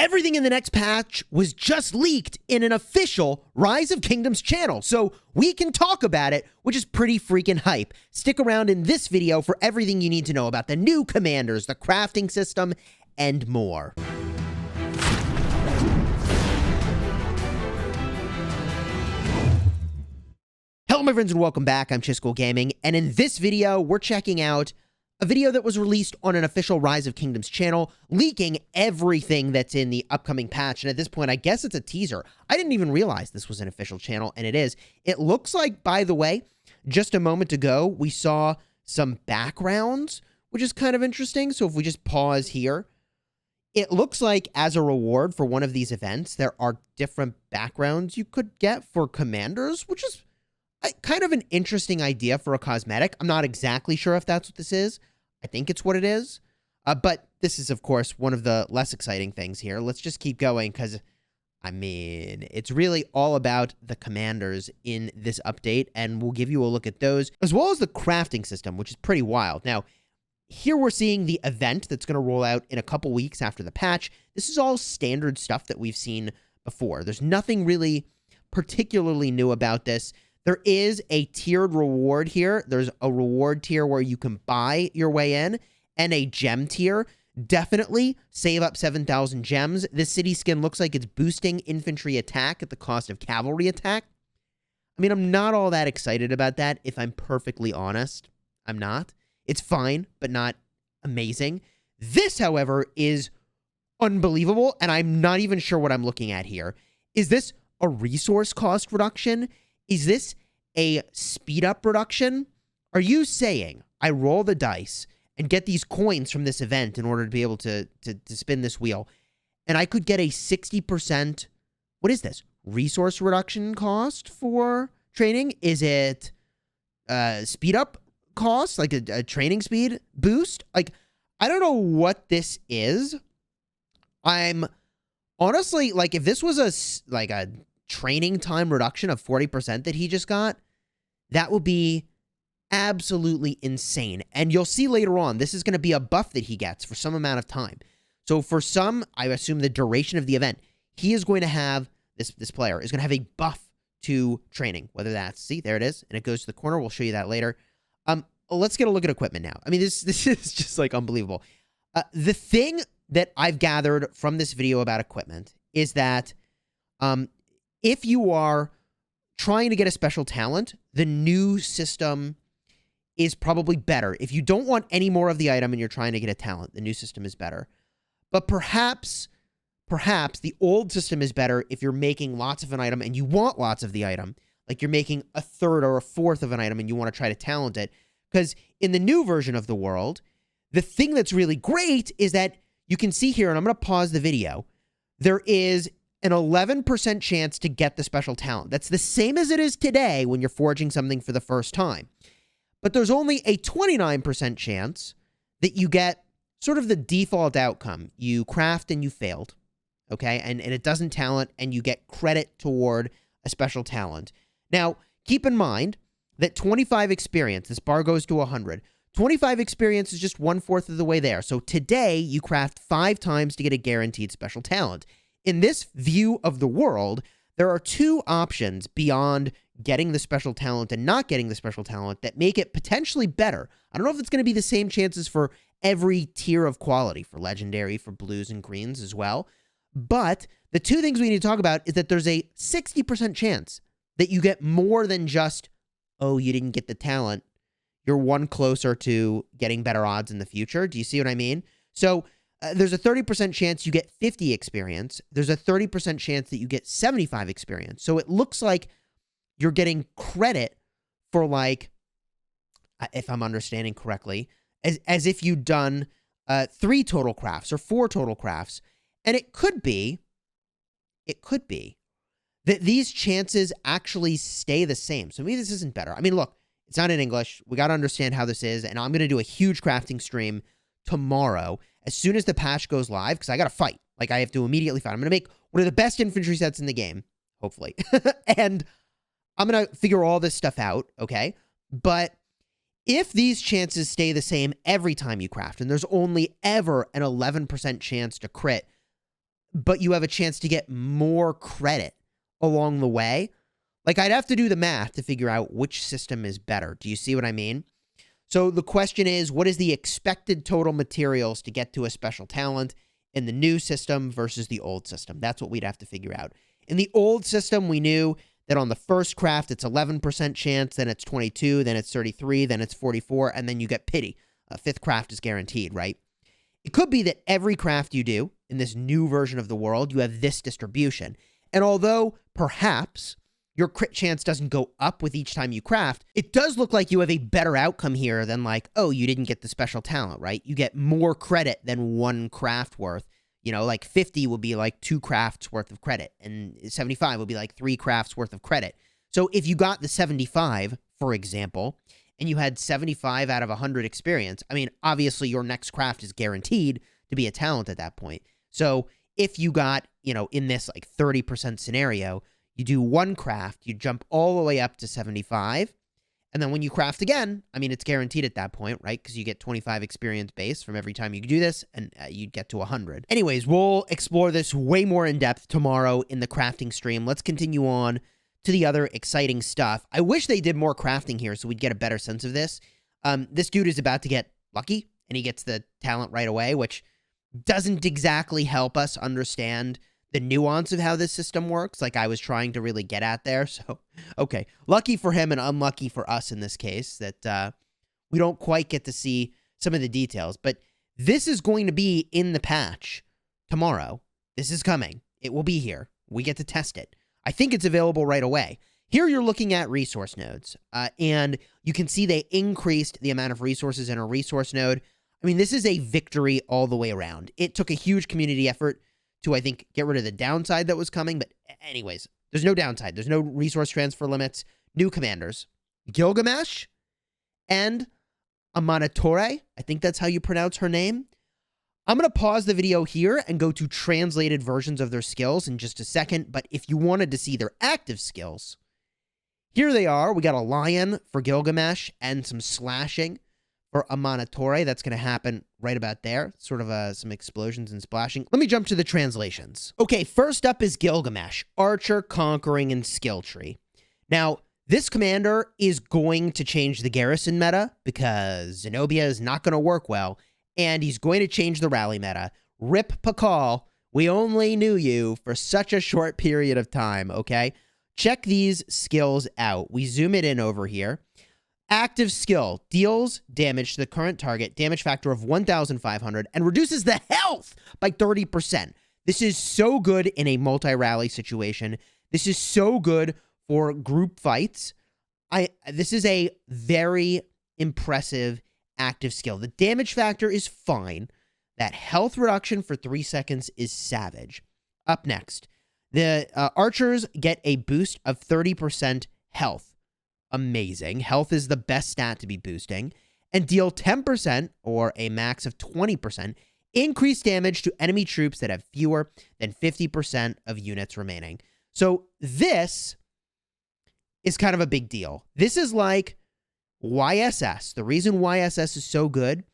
Everything in the next patch was just leaked in an official Rise of Kingdoms channel, so we can talk about it, which is pretty freaking hype. Stick around in this video for everything you need to know about the new commanders, the crafting system, and more. Hello my friends and welcome back, I'm Chisgule Gaming, and in this video, we're checking out a video that was released on an official Rise of Kingdoms channel, leaking everything that's in the upcoming patch, and at this point, I guess it's a teaser. I didn't even realize this was an official channel, and it is. It looks like, by the way, just a moment ago, we saw some backgrounds, which is kind of interesting, so if we just pause here, it looks like as a reward for one of these events, there are different backgrounds you could get for commanders, which is kind of an interesting idea for a cosmetic. I'm not exactly sure if that's what this is. I think it's what it is. But this is, of course, one of the less exciting things here. Let's just keep going because, I mean, it's really all about the commanders in this update, and we'll give you a look at those, as well as the crafting system, which is pretty wild. Now, here we're seeing the event that's going to roll out in a couple weeks after the patch. This is all standard stuff that we've seen before. There's nothing really particularly new about this. There is a tiered reward here. There's a reward tier where you can buy your way in, and a gem tier. Definitely save up 7,000 gems. This city skin looks like it's boosting infantry attack at the cost of cavalry attack. I mean, I'm not all that excited about that, if I'm perfectly honest. I'm not. It's fine, but not amazing. This, however, is unbelievable, and I'm not even sure what I'm looking at here. Is this a resource cost reduction? Is this a speed up reduction? Are you saying I roll the dice and get these coins from this event in order to be able to spin this wheel, and I could get a 60%, what is this, resource reduction cost for training? Is it speed up cost, like a training speed boost? Like, I don't know what this is. I'm honestly, like, if this was a training time reduction of 40% that he just got, that would be absolutely insane. And you'll see later on, this is going to be a buff that he gets for some amount of time. So for some, I assume the duration of the event, he is going to have, this player is going to have a buff to training, whether that's, see, there it is, and it goes to the corner. We'll show you that later. Let's get a look at equipment now. I mean, this is just like unbelievable. The thing that I've gathered from this video about equipment is that, if you are trying to get a special talent, the new system is probably better. If you don't want any more of the item and you're trying to get a talent, the new system is better. But perhaps the old system is better if you're making lots of an item and you want lots of the item. Like you're making a third or a fourth of an item and you want to try to talent it. Because in the new version of the world, the thing that's really great is that you can see here, and I'm going to pause the video, there is an 11% chance to get the special talent. That's the same as it is today when you're forging something for the first time. But there's only a 29% chance that you get sort of the default outcome. You craft and you failed, okay? And it doesn't talent, and you get credit toward a special talent. Now, keep in mind that 25 experience, this bar goes to 100. 25 experience is just 1/4 of the way there. So today, you craft 5 times to get a guaranteed special talent. In this view of the world, there are 2 options beyond getting the special talent and not getting the special talent that make it potentially better. I don't know if it's going to be the same chances for every tier of quality, for legendary, for blues and greens as well. But the 2 things we need to talk about is that there's a 60% chance that you get more than just, oh, you didn't get the talent. You're one closer to getting better odds in the future. Do you see what I mean? So there's a 30% chance you get 50 experience. There's a 30% chance that you get 75 experience. So it looks like you're getting credit for, like, if I'm understanding correctly, as if you'd done 3 total crafts or 4 total crafts. And it could be that these chances actually stay the same. So maybe this isn't better. I mean, look, it's not in English. We got to understand how this is. And I'm going to do a huge crafting stream tomorrow as soon as the patch goes live, because I got to fight. Like, I have to immediately fight. I'm going to make one of the best infantry sets in the game, hopefully. And I'm going to figure all this stuff out, okay? But if these chances stay the same every time you craft, and there's only ever an 11% chance to crit, but you have a chance to get more credit along the way. Like, I'd have to do the math to figure out which system is better. Do you see what I mean? So the question is, what is the expected total materials to get to a special talent in the new system versus the old system? That's what we'd have to figure out. In the old system, we knew that on the first craft, it's 11% chance, then it's 22, then it's 33, then it's 44, and then you get pity. A fifth craft is guaranteed, right? It could be that every craft you do in this new version of the world, you have this distribution. And although perhaps your crit chance doesn't go up with each time you craft, it does look like you have a better outcome here than like, oh, you didn't get the special talent, right? You get more credit than one craft worth. You know, like 50 will be like 2 crafts worth of credit, and 75 will be like 3 crafts worth of credit. So if you got the 75, for example, and you had 75 out of 100 experience, I mean, obviously your next craft is guaranteed to be a talent at that point. So if you got, you know, in this like 30% scenario, you do one craft, you jump all the way up to 75, and then when you craft again, I mean, it's guaranteed at that point, right? Because you get 25 experience base from every time you do this, and you get to 100. Anyways, we'll explore this way more in depth tomorrow in the crafting stream. Let's continue on to the other exciting stuff. I wish they did more crafting here so we'd get a better sense of this. This dude is about to get lucky, and he gets the talent right away, which doesn't exactly help us understand the nuance of how this system works, like I was trying to really get at there. So, okay, lucky for him and unlucky for us in this case that we don't quite get to see some of the details. But this is going to be in the patch tomorrow. This is coming. It will be here. We get to test it. I think it's available right away. Here you're looking at resource nodes, and you can see they increased the amount of resources in a resource node. I mean, this is a victory all the way around. It took a huge community effort to, I think, get rid of the downside that was coming. But anyways, there's no downside. There's no resource transfer limits. New commanders. Gilgamesh and Amanitore. I think that's how you pronounce her name. I'm going to pause the video here and go to translated versions of their skills in just a second. But if you wanted to see their active skills, here they are. We got a lion for Gilgamesh and some slashing for Amanitore. That's going to happen right about there. Sort of some explosions and splashing. Let me jump to the translations. Okay, first up is Gilgamesh, Archer, Conquering, and Skill Tree. Now, this commander is going to change the garrison meta because Zenobia is not going to work well, and he's going to change the rally meta. Rip Pakal, we only knew you for such a short period of time, okay? Check these skills out. We zoom it in over here. Active skill deals damage to the current target, damage factor of 1,500, and reduces the health by 30%. This is so good in a multi-rally situation. This is so good for group fights. This is a very impressive active skill. The damage factor is fine. That health reduction for 3 seconds is savage. Up next, the archers get a boost of 30% health. Amazing. Health is the best stat to be boosting. And deal 10% or a max of 20% increased damage to enemy troops that have fewer than 50% of units remaining. So this is kind of a big deal. This is like YSS. The reason YSS is so good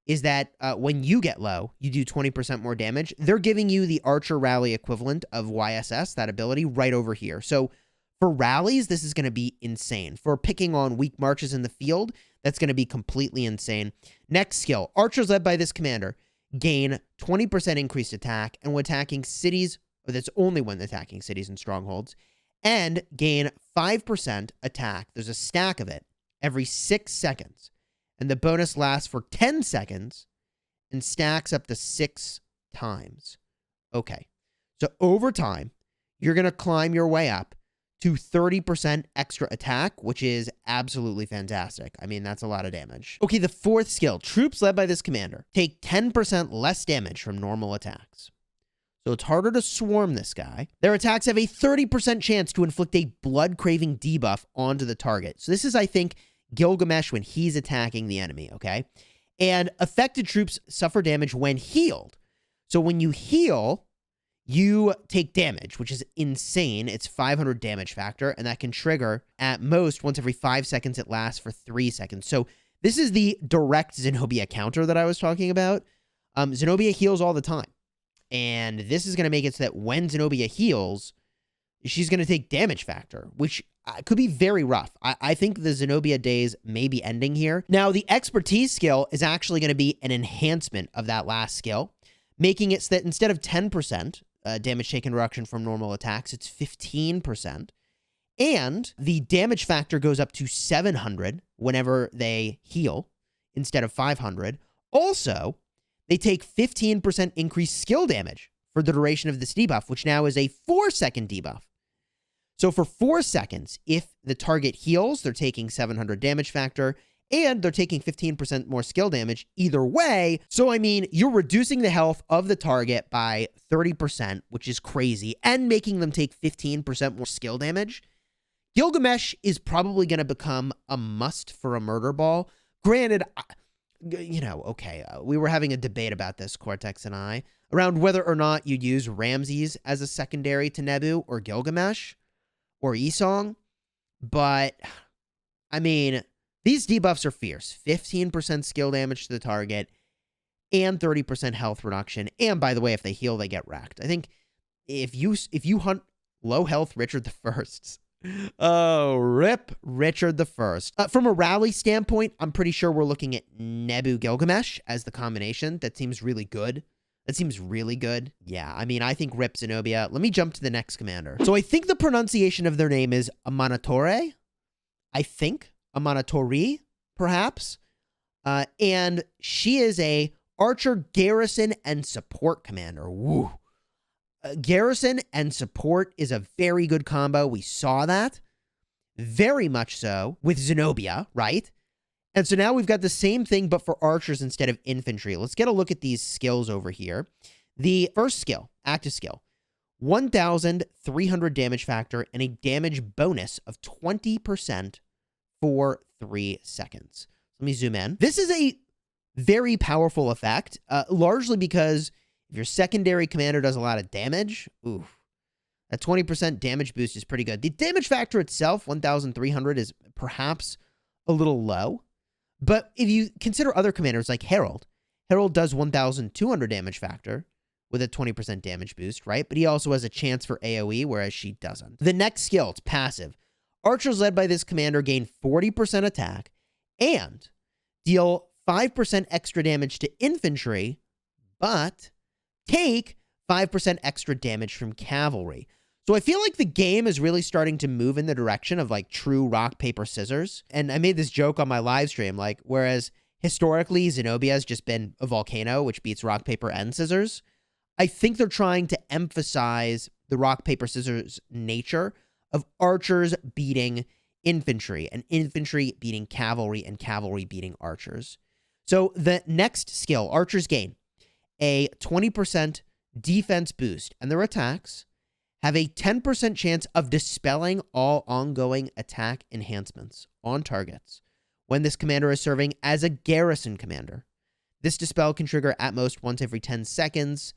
is that when you get low, you do 20% more damage. They're giving you the Archer Rally equivalent of YSS, that ability, right over here. So for rallies, this is going to be insane. For picking on weak marches in the field, that's going to be completely insane. Next skill, archers led by this commander gain 20% increased attack, and when attacking cities, or that's only when attacking cities and strongholds, and gain 5% attack. There's a stack of it every 6 seconds, and the bonus lasts for 10 seconds and stacks up to 6 times. Okay, so over time, you're going to climb your way up to 30% extra attack, which is absolutely fantastic. I mean, that's a lot of damage. Okay, the fourth skill, troops led by this commander take 10% less damage from normal attacks. So it's harder to swarm this guy. Their attacks have a 30% chance to inflict a blood-craving debuff onto the target. So this is, I think, Gilgamesh when he's attacking the enemy, okay? And affected troops suffer damage when healed. So when you heal, you take damage, which is insane. It's 500 damage factor, and that can trigger at most once every 5 seconds. It lasts for 3 seconds. So this is the direct Zenobia counter that I was talking about. Zenobia heals all the time. And this is going to make it so that when Zenobia heals, she's going to take damage factor, which could be very rough. I think the Zenobia days may be ending here. Now, the expertise skill is actually going to be an enhancement of that last skill, making it so that instead of 10% damage taken reduction from normal attacks, it's 15%. And the damage factor goes up to 700 whenever they heal instead of 500. Also, they take 15% increased skill damage for the duration of this debuff, which now is a 4-second debuff. So for 4 seconds, if the target heals, they're taking 700 damage factor, and they're taking 15% more skill damage either way. So, I mean, you're reducing the health of the target by 30%, which is crazy, and making them take 15% more skill damage. Gilgamesh is probably going to become a must for a murder ball. Granted, you know, okay, we were having a debate about this, Cortex and I, around whether or not you'd use Ramses as a secondary to Nebu or Gilgamesh or Esong, but, I mean, these debuffs are fierce. 15% skill damage to the target and 30% health reduction, and by the way, if they heal, they get wrecked. I think if you hunt low health Richard the Firsts, oh, rip Richard the First. From a rally standpoint, I'm pretty sure we're looking at Nebu Gilgamesh as the combination. That seems really good. That seems really good. Yeah, I mean, I think rip Zenobia. Let me jump to the next commander. So I think the pronunciation of their name is Amanitore. I think. Amanitore, perhaps. And she is a archer, garrison, and support commander. Woo. Garrison and support is a very good combo. We saw that. Very much so with Zenobia, right? And so now we've got the same thing, but for archers instead of infantry. Let's get a look at these skills over here. The first skill, active skill, 1,300 damage factor and a damage bonus of 20% for 3 seconds. Let me zoom in. This is a very powerful effect, largely because if your secondary commander does a lot of damage, ooh, that 20% damage boost is pretty good. The damage factor itself, 1,300, is perhaps a little low. But if you consider other commanders like Herald, Herald does 1,200 damage factor with a 20% damage boost, right? But he also has a chance for AoE, whereas she doesn't. The next skill, it's passive. Archers led by this commander gain 40% attack and deal 5% extra damage to infantry, but take 5% extra damage from cavalry. So I feel like the game is really starting to move in the direction of like true rock, paper, scissors. And I made this joke on my live stream, like, whereas historically Zenobia has just been a volcano, which beats rock, paper, and scissors. I think they're trying to emphasize the rock, paper, scissors nature of archers beating infantry and infantry beating cavalry and cavalry beating archers. So the next skill, archers gain a 20% defense boost, and their attacks have a 10% chance of dispelling all ongoing attack enhancements on targets when this commander is serving as a garrison commander. This dispel can trigger at most once every 10 seconds.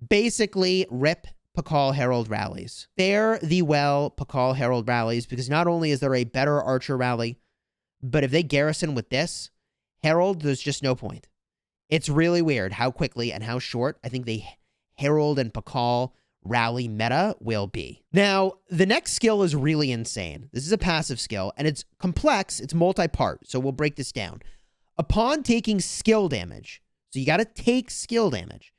Basically, rip Pakal Herald rallies. Fare thee well, Pakal Herald rallies, because not only is there a better archer rally, but if they garrison with this, Herald, there's just no point. It's really weird how quickly and how short I think the Herald and Pakal rally meta will be. Now, the next skill is really insane. This is a passive skill, and it's complex. It's multi-part, so we'll break this down. Upon taking skill damage, so you got to take skill damage,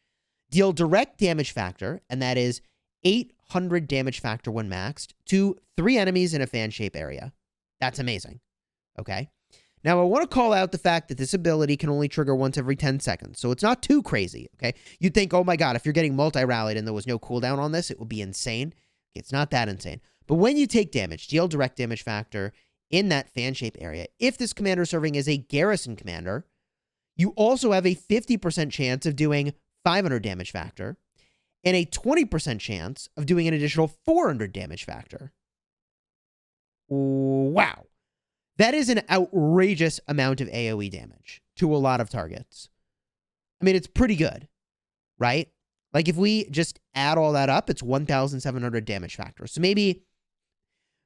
deal direct damage factor, and that is 800 damage factor when maxed, to 3 enemies in a fan shape area. That's amazing. Okay? Now, I want to call out the fact that this ability can only trigger once every 10 seconds, so it's not too crazy, okay? You'd think, oh my god, if you're getting multi-rallied and there was no cooldown on this, it would be insane. It's not that insane. But when you take damage, deal direct damage factor in that fan shape area. If this commander is serving as a garrison commander, you also have a 50% chance of doing 500 damage factor and a 20% chance of doing an additional 400 damage factor. Wow. That is an outrageous amount of AoE damage to a lot of targets. I mean, it's pretty good, right? Like, if we just add all that up, it's 1,700 damage factor. So maybe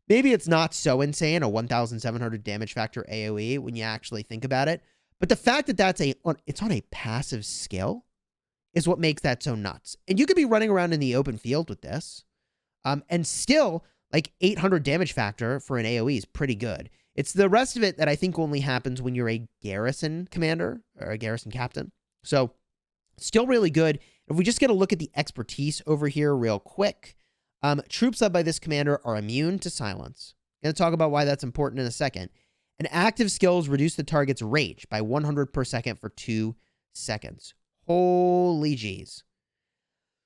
it's not so insane, a 1,700 damage factor AoE when you actually think about it. But the fact that it's on a passive skill is what makes that so nuts. And you could be running around in the open field with this, and still, like, 800 damage factor for an AoE is pretty good. It's the rest of it that I think only happens when you're a garrison commander or a garrison captain. So still really good. If we just get a look at the expertise over here real quick, troops led by this commander are immune to silence. I'm going to talk about why that's important in a second. And active skills reduce the target's rage by 100 per second for 2 seconds. Holy jeez.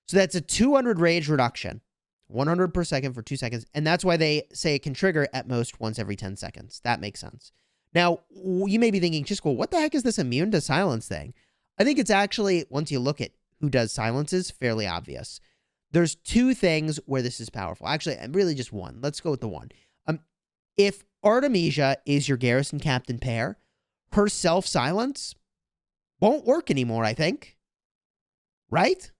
So that's a 200 rage reduction. 100 per second for 2 seconds. And that's why they say it can trigger at most once every 10 seconds. That makes sense. Now, you may be thinking, Chisgule, what the heck is this immune to silence thing? I think it's actually, once you look at who does silences, fairly obvious. There's 2 things where this is powerful. Actually, really just one. Let's go with the one. If Artemisia is your garrison captain pair, her self-silence won't work anymore, I think. Right?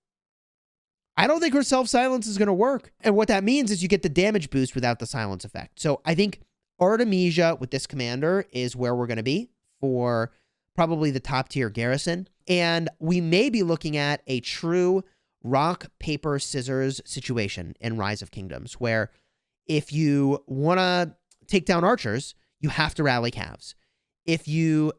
I don't think her self-silence is going to work. And what that means is you get the damage boost without the silence effect. So I think Artemisia with this commander is where we're going to be for probably the top tier garrison. And we may be looking at a true rock, paper, scissors situation in Rise of Kingdoms, where if you want to take down archers, you have to rally calves. If you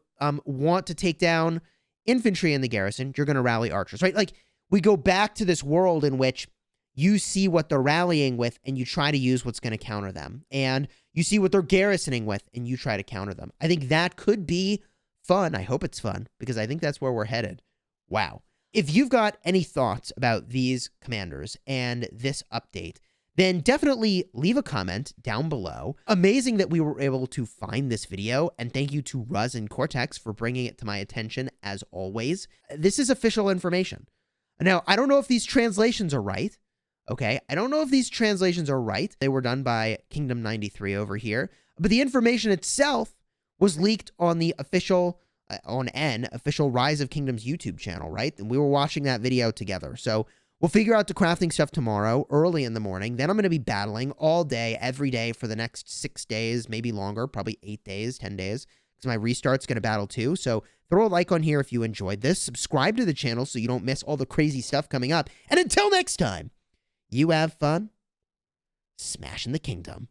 want to take down infantry in the garrison, you're going to rally archers, right? Like, we go back to this world in which you see what they're rallying with and you try to use what's going to counter them. And you see what they're garrisoning with and you try to counter them. I think that could be fun. I hope it's fun because I think that's where we're headed. Wow. If you've got any thoughts about these commanders and this update, then definitely leave a comment down below. Amazing that we were able to find this video, and thank you to Ruz and Cortex for bringing it to my attention as always. This is official information. Now, I don't know if these translations are right, okay? I don't know if these translations are right. They were done by Kingdom 93 over here, but the information itself was leaked on the official, official Rise of Kingdoms YouTube channel, right? And we were watching that video together. So we'll figure out the crafting stuff tomorrow, early in the morning. Then I'm going to be battling all day, every day for the next 6 days, maybe longer, probably 8 days, 10 days, because my restart's going to battle too. So throw a like on here if you enjoyed this. Subscribe to the channel so you don't miss all the crazy stuff coming up. And until next time, you have fun smashing the kingdom.